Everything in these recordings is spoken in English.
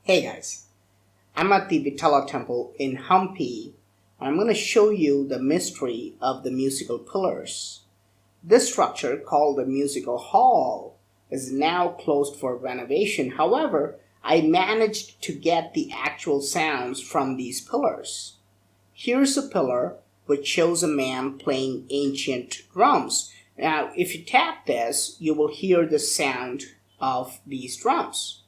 Hey guys, I'm at the Vitala temple in Hampi and I'm going to show you the mystery of the musical pillars. This structure, called the musical hall, is now closed for renovation. However, I managed to get the actual sounds from these pillars. Here's a pillar which shows a man playing ancient drums. Now, if you tap this, you will hear the sound of these drums.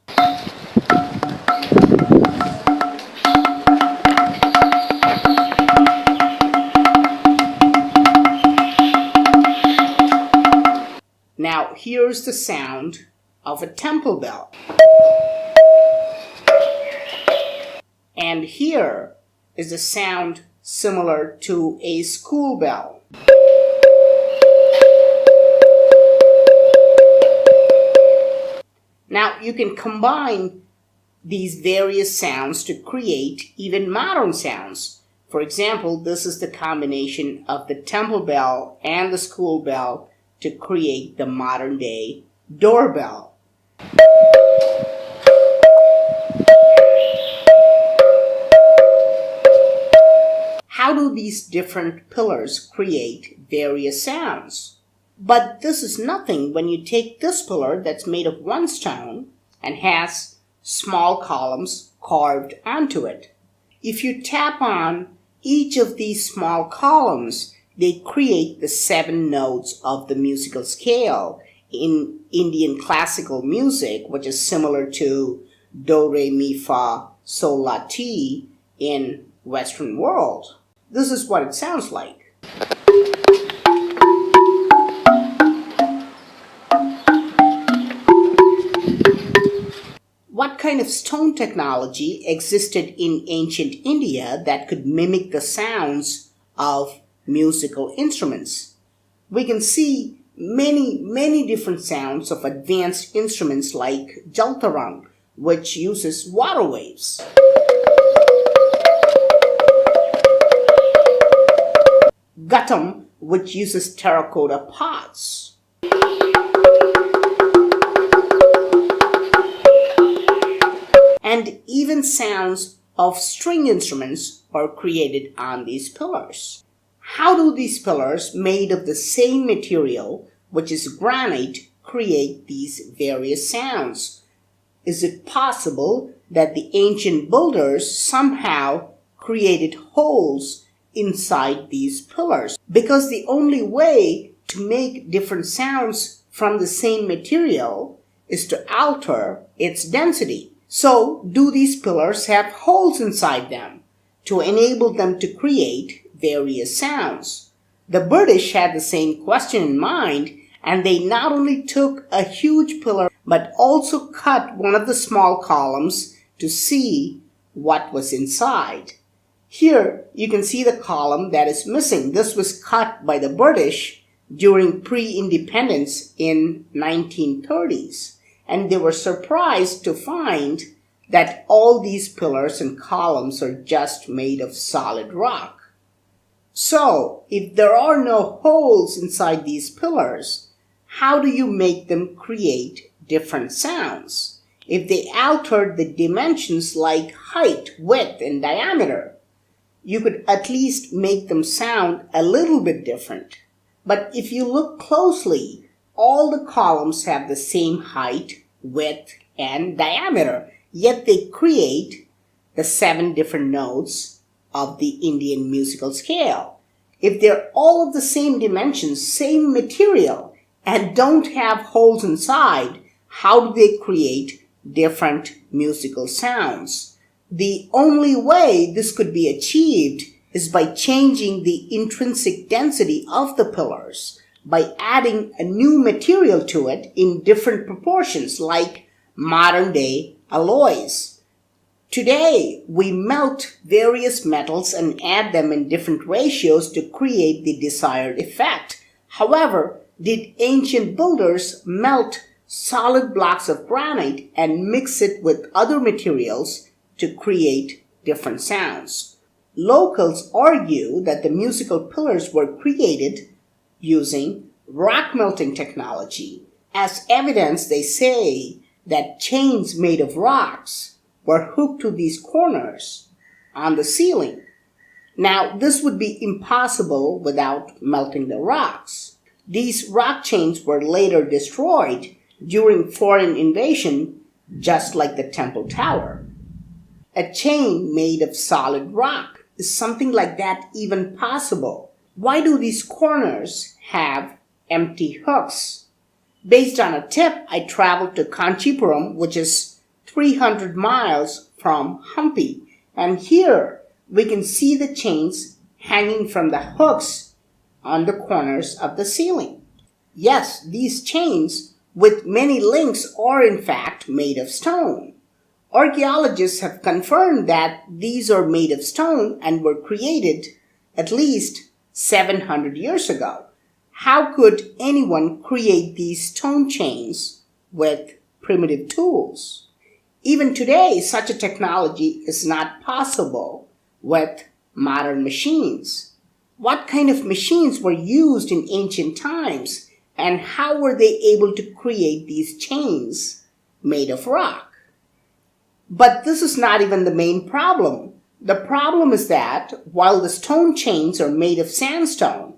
Now, here's the sound of a temple bell. And here is the sound similar to a school bell. Now, you can combine these various sounds to create even modern sounds. For example, this is the combination of the temple bell and the school bell to create the modern day doorbell. How do these different pillars create various sounds? But this is nothing when you take this pillar that's made of one stone and has small columns carved onto it. If you tap on each of these small columns, they create the 7 notes of the musical scale in Indian classical music, which is similar to do, re, mi, fa, sol, la, ti in Western world. This is what it sounds like. What kind of stone technology existed in ancient India that could mimic the sounds of musical instruments? We can see many different sounds of advanced instruments like jaltarang, which uses water waves. Ghatam, which uses terracotta pots. And even sounds of string instruments are created on these pillars. How do these pillars, made of the same material, which is granite, create these various sounds? Is it possible that the ancient builders somehow created holes inside these pillars? Because the only way to make different sounds from the same material is to alter its density. So, do these pillars have holes inside them to enable them to create various sounds? The British had the same question in mind, and they not only took a huge pillar but also cut one of the small columns to see what was inside. Here you can see the column that is missing. This was cut by the British during pre-independence in 1930s. And they were surprised to find that all these pillars and columns are just made of solid rock. So, if there are no holes inside these pillars, how do you make them create different sounds? If they altered the dimensions like height, width, and diameter, you could at least make them sound a little bit different. But if you look closely, all the columns have the same height, width, and diameter, yet they create the 7 different notes of the Indian musical scale. If they're all of the same dimensions, same material, and don't have holes inside, how do they create different musical sounds? The only way this could be achieved is by changing the intrinsic density of the pillars, by adding a new material to it in different proportions, like modern day alloys. Today, we melt various metals and add them in different ratios to create the desired effect. However, did ancient builders melt solid blocks of granite and mix it with other materials to create different sounds? Locals argue that the musical pillars were created using rock melting technology. As evidence, they say that chains made of rocks were hooked to these corners on the ceiling. Now, this would be impossible without melting the rocks. These rock chains were later destroyed during foreign invasion, just like the Temple Tower. A chain made of solid rock. Is something like that even possible? Why do these corners have empty hooks? Based on a tip, I traveled to Kanchipuram, which is 300 miles from Hampi. And here we can see the chains hanging from the hooks on the corners of the ceiling. Yes, these chains with many links are in fact made of stone. Archaeologists have confirmed that these are made of stone and were created at least 700 years ago. How could anyone create these stone chains with primitive tools? Even today, such a technology is not possible with modern machines. What kind of machines were used in ancient times, and how were they able to create these chains made of rock? But this is not even the main problem. The problem is that while the stone chains are made of sandstone,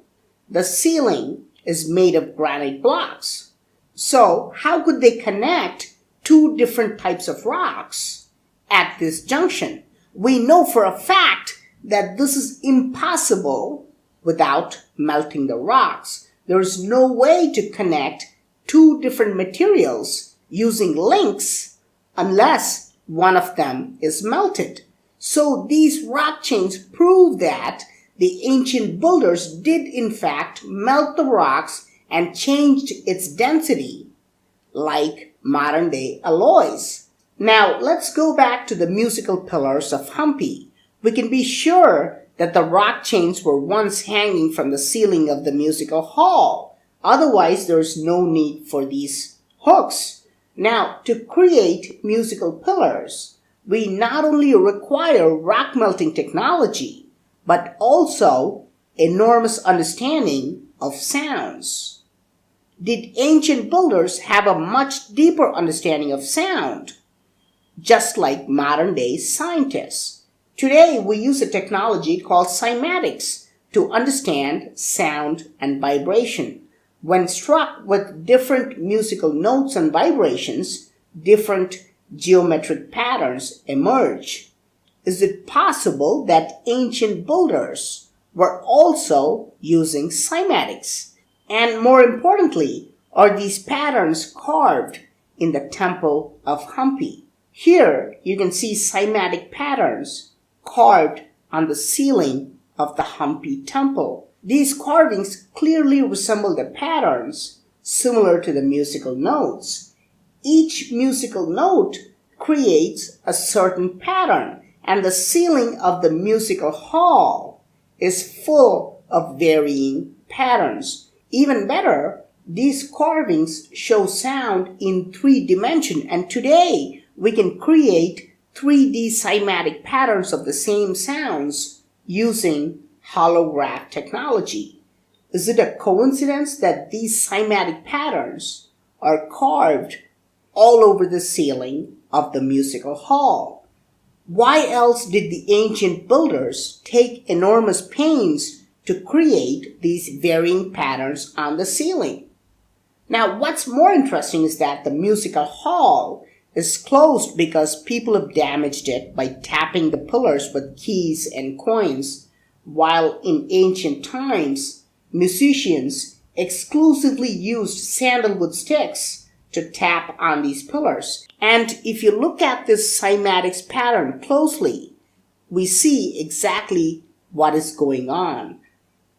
the ceiling is made of granite blocks. So how could they connect two different types of rocks at this junction? We know for a fact that this is impossible without melting the rocks. There is no way to connect two different materials using links unless one of them is melted. So these rock chains prove that the ancient builders did in fact melt the rocks and changed its density like modern day alloys. Now let's go back to the musical pillars of Hampi. We can be sure that the rock chains were once hanging from the ceiling of the musical hall. Otherwise, there's no need for these hooks. Now, to create musical pillars, we not only require rock melting technology, but also enormous understanding of sounds. Did ancient builders have a much deeper understanding of sound? Just like modern day scientists. Today, we use a technology called cymatics to understand sound and vibration. When struck with different musical notes and vibrations, different geometric patterns emerge. Is it possible that ancient builders were also using cymatics? And more importantly, are these patterns carved in the Temple of Hampi? Here you can see cymatic patterns carved on the ceiling of the Hampi temple. These carvings clearly resemble the patterns similar to the musical notes. Each musical note creates a certain pattern, and the ceiling of the musical hall is full of varying patterns. Even better, these carvings show sound in 3 dimensions, and today we can create 3D cymatic patterns of the same sounds using holograph technology. Is it a coincidence that these cymatic patterns are carved all over the ceiling of the musical hall? Why else did the ancient builders take enormous pains to create these varying patterns on the ceiling? Now, what's more interesting is that the musical hall is closed because people have damaged it by tapping the pillars with keys and coins. While in ancient times, musicians exclusively used sandalwood sticks to tap on these pillars. And if you look at this cymatics pattern closely, we see exactly what is going on.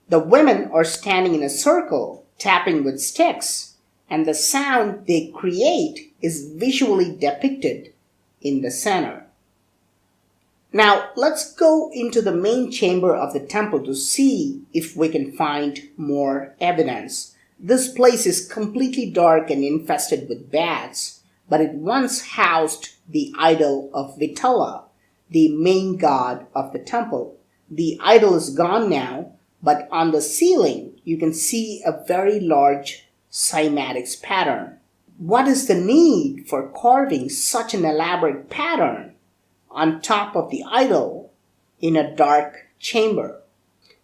The women are standing in a circle, tapping with sticks, and the sound they create is visually depicted in the center. Now, let's go into the main chamber of the temple to see if we can find more evidence. This place is completely dark and infested with bats, but it once housed the idol of Vitala, the main god of the temple. The idol is gone now, but on the ceiling you can see a very large cymatics pattern. What is the need for carving such an elaborate pattern on top of the idol in a dark chamber.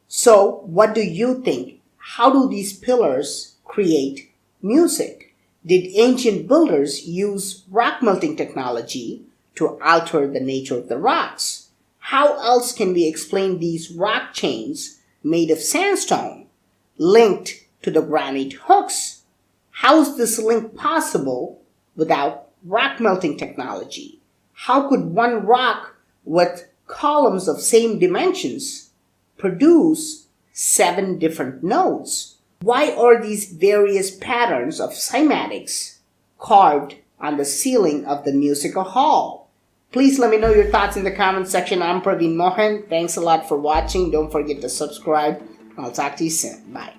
So, what do you think? How do these pillars create music? Did ancient builders use rock melting technology to alter the nature of the rocks? How else can we explain these rock chains made of sandstone linked to the granite hooks? How is this link possible without rock melting technology? How could one rock with columns of same dimensions produce 7 different notes? Why are these various patterns of cymatics carved on the ceiling of the musical hall? Please let me know your thoughts in the comment section. I'm Praveen Mohan. Thanks a lot for watching. Don't forget to subscribe. I'll talk to you soon. Bye.